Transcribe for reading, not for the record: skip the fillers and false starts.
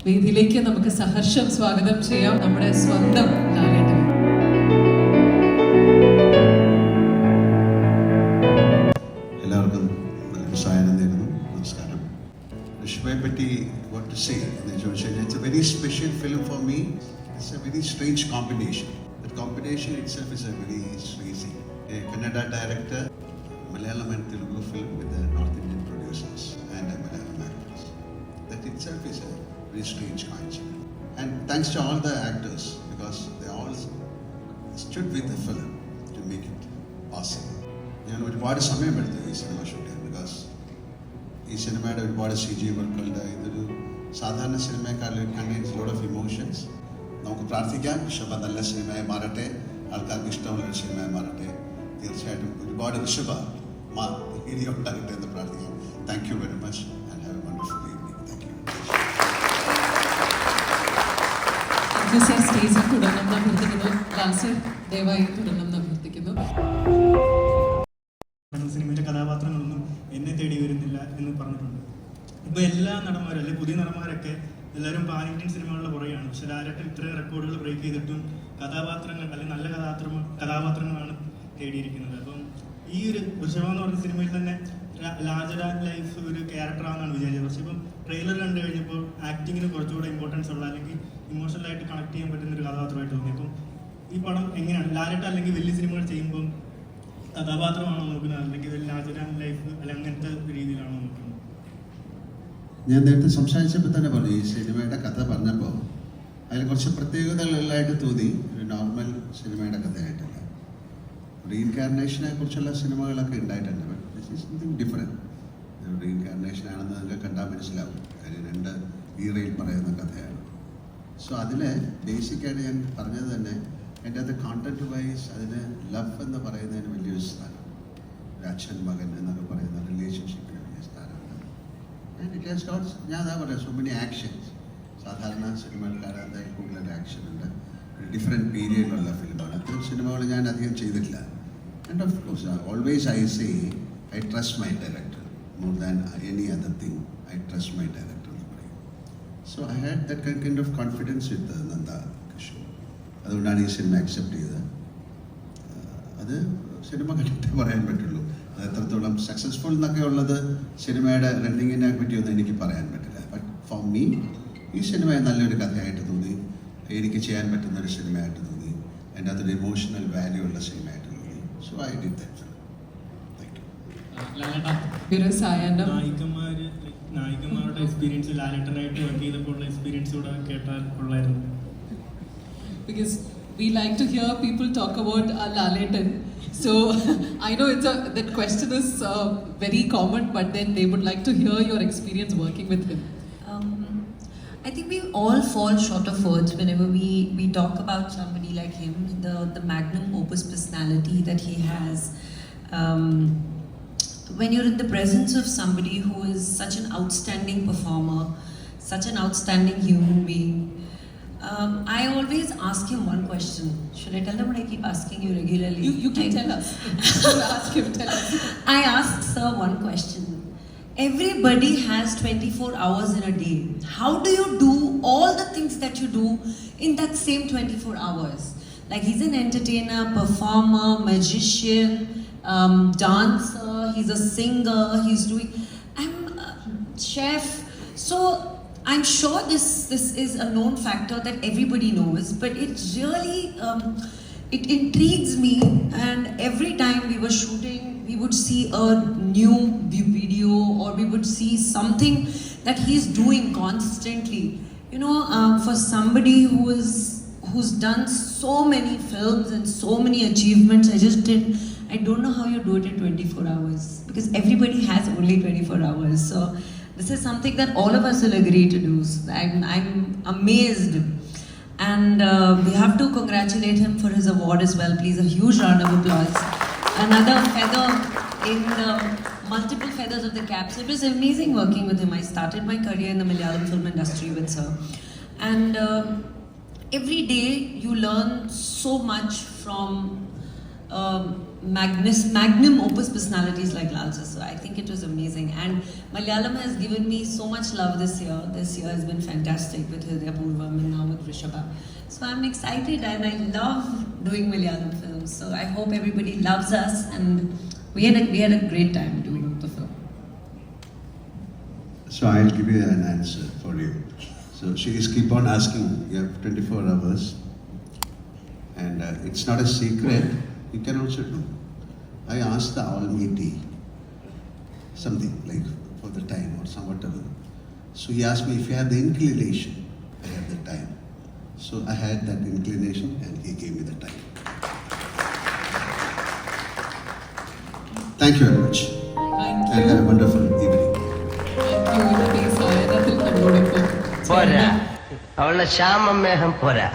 വേദിയിലേക്ക് നമുക്ക് സഹർഷം സ്വാഗതം ചെയ്യാം നമ്മുടെ സ്വന്തം ലാലേട്ടനെ. എല്ലാവർക്കും നല്ലൊരു സായനം നേരുന്നു. നമസ്കാരം. ഋഷിഭയെ പറ്റി what to say എന്ന് ചോദിച്ചാൽ it's a very special film for me. It's a very strange combination. The combination itself is a very strange thing. A Kannada director, Malayalam and Telugu film with the North Indian producers and Malayalam actors. That itself is a very strange coincidence. And thanks to all the actors because they all stood with the film to make it possible. ഞാൻ ഒരുപാട് സമയമെടുത്തു ഈ cinema shoot ചെയ്യാൻ. Because ഈ സിനിമയുടെ ഒരുപാട് CG വർക്കുകളുടെ ഇതൊരു സാധാരണ സിനിമയെക്കാളും കണ്ടെയ്ൻസ് ലോട്ട് ഓഫ് ഇമോഷൻസ്. നമുക്ക് പ്രാർത്ഥിക്കാം ഋഷഭ നല്ല സിനിമയായി മാറട്ടെ, ആൾക്കാർക്ക് ഇഷ്ടമുള്ളൊരു സിനിമയായി മാറട്ടെ. തീർച്ചയായിട്ടും ഒരുപാട് ഋഷഭ ഇനി ഉണ്ടാകട്ടെ എന്ന് പ്രാർത്ഥിക്കാം. Thank you very much and have A wonderful evening. Thank you. സ്റ്റേജിൽ തുടരണമെന്ന് അഭ്യർത്ഥിക്കുന്നു. ലാൽ സർ ദയവായി തുടരണമെന്ന് അഭ്യർത്ഥിക്കുന്നു. സിനിമയിലെ കഥാപാത്രങ്ങളൊന്നും എന്നെ തേടി വരുന്നില്ല എന്ന് പറഞ്ഞിട്ടുണ്ട്. ഇപ്പോൾ എല്ലാ നടന്മാരും അല്ലെങ്കിൽ പുതിയ നടന്മാരൊക്കെ എല്ലാവരും പാൻ ഇന്ത്യൻ സിനിമകളുടെ പുറകെയാണ്. പക്ഷെ ലാലേട്ടൻ ഇത്രയും റെക്കോർഡുകൾ ബ്രേക്ക് ചെയ്തിട്ടും കഥാപാത്രങ്ങൾ അല്ലെങ്കിൽ നല്ല കഥാപാത്രങ്ങളാണ് തേടിയിരിക്കുന്നത്. അപ്പം ഈ ഒരു ഋഷഭ എന്ന് പറഞ്ഞ സിനിമയിൽ തന്നെ ലാർജർ ആൻഡ് ലൈഫ് ഒരു ക്യാരക്ടറാണെന്നാണ് വിചാരിച്ചത്. പക്ഷെ ഇപ്പം ട്രെയിലർ കണ്ടു കഴിഞ്ഞപ്പോൾ ആക്ടിങ്ങിന് കുറച്ചുകൂടെ ഇമ്പോർട്ടൻസ് ഉള്ള അല്ലെങ്കിൽ ഇമോഷണലായിട്ട് കണക്ട് ചെയ്യാൻ പറ്റുന്ന ഒരു കഥാപാത്രമായിട്ട് തോന്നി. അപ്പം ഈ പടം എങ്ങനെയാണ് ലാലേട്ടൻ അല്ലെങ്കിൽ വലിയ സിനിമകൾ ചെയ്യുമ്പം കഥാപാത്രമാണോ നോക്കുന്നത് അല്ലെങ്കിൽ ലാർജർ ആൻഡ് ലൈഫ് അല്ലെങ്കിൽ അങ്ങനത്തെ രീതിയിലാണോ നോക്കുന്നത്? ഞാൻ നേരത്തെ സംസാരിച്ചപ്പോൾ തന്നെ പറഞ്ഞു, ഈ സിനിമയുടെ കഥ പറഞ്ഞപ്പോൾ അതിൽ കുറച്ച് പ്രത്യേകതകളായിട്ട് തോന്നി. ഒരു നോർമൽ സിനിമയുടെ കഥയായിട്ടല്ല. റീഇൻകാർണേഷനെ കുറിച്ചുള്ള സിനിമകളൊക്കെ ഉണ്ടായിട്ടുണ്ട്. But this is something different. Reincarnation ആണെന്ന് നിങ്ങൾക്ക് കണ്ടാൽ മനസ്സിലാവും. കാര്യം 2 ഈറയിൽ പറയുന്ന കഥയാണ്. സോ അതിൽ ബേസിക്കായിട്ട് ഞാൻ പറഞ്ഞത് തന്നെ എൻ്റെ അത് കോണ്ടന്റ് വൈസ് അതിന് ലവ് എന്ന് പറയുന്നതിന് വലിയൊരു സ്ഥാനം, ഒരു അച്ഛൻ മകൻ എന്നൊക്കെ പറയുന്ന റിലേഷൻഷിപ്പിന് വലിയ സ്ഥാനമാണ്. ആൻഡ് ഇറ്റ് ഹാസ് ഗോട്ട്, ഞാൻ അതാ പറയാം, സോ മെനി ആക്ഷൻസ്. സാധാരണ സിനിമകൾക്കാണ് എന്തായാലും കൂടുതൽ ആക്ഷൻ ഉണ്ട്. ഡിഫറെൻറ്റ് പീരിയഡിലുള്ള ഫിലിമാണ്. അത്തരം സിനിമകൾ ഞാൻ അധികം ചെയ്തിട്ടില്ല. And of course always I say I trust my director more than any other thing. I trust my director എന്ന് പറയും. So I had that kind of confidence with Nanda Kishore. അതുകൊണ്ടാണ് ഈ സിനിമ അക്സെപ്റ്റ് ചെയ്തത്. അത് സിനിമ കണ്ടിട്ടേ പറയാൻ പറ്റുള്ളൂ. അത് എത്രത്തോളം സക്സസ്ഫുൾ എന്നൊക്കെ ഉള്ളത് സിനിമയുടെ റണ്ണിങ്ങിനെ പറ്റിയൊന്നും എനിക്ക് പറയാൻ പറ്റില്ല. ബട്ട് ഫോർ മീ ഈ സിനിമ നല്ലൊരു കഥയായിട്ട് തോന്നി, എനിക്ക് ചെയ്യാൻ പറ്റുന്ന ഒരു സിനിമയായിട്ട് തോന്നി, എൻ്റെ അതൊരു ഇമോഷണൽ വാല്യൂ ഉള്ള സിനിമയായിട്ട് തോന്നി. So I did that film. നായികമാരുടെ എക്സ്പീരിയൻസ് ലാലേട്ടനായിട്ട് വർക്ക് ചെയ്തപ്പോൾ ഉള്ള എക്സ്പീരിയൻസ് കൂടെ കേട്ടാൽ കൊള്ളായിരുന്നു. Because we like to hear people talk about Laletan. So I know that question is very common, but then they would like to hear your experience working with him. I think we all fall short of words whenever we talk about somebody like him, the magnum opus personality that he has. When you're in the presence of somebody who is such an outstanding performer, such an outstanding human being, I always ask him one question. Should I tell them what I keep asking you regularly? You can tell us. Ask him, tell us. I asked sir one question. Everybody has 24 hours in a day. How do you do all the things that you do in that same 24 hours? Like, he's an entertainer, performer, magician, dancer, he's a singer, he's doing, chef. So I'm sure this is a known factor that everybody knows, but it really it intrigues me. And every time we were shooting, we would see a new video or we would see something that he's doing constantly. You know, for somebody who's done so many films and so many achievements, I don't know how you do it in 24 hours, because everybody has only 24 hours. So this is something that all of us will agree to do. So I'm amazed. And we have to congratulate him for his award as well. Please, a huge round of applause. Another feather in the multiple feathers of the cap. So it was amazing working with him. I started my career in the Malayalam film industry with sir. And every day you learn so much from magnum opus personalities like Lal sir. So I think it was amazing. And Malayalam has given me so much love this year. This year has been fantastic with Hridaya Purvam and now with Rishabha. So I'm excited and I love doing Malayalam films. So I hope everybody loves us, and we had a great time doing the film. So I'll give you an answer for you. So she is keep on asking, you have 24 hours, and it's not a secret, you can also do. I asked the Almighty something like for the time or some whatever. So he asked me if you have the inclination, I have the time. So I had that inclination and he gave me the time. Thank you very much. Thank And have a you. wonderful evening. Thank you. Please, സായനത്തിൽ നമ്മളോടൊപ്പം പോരാ അവളുടെ ശ്യാമമേഹം പോരാ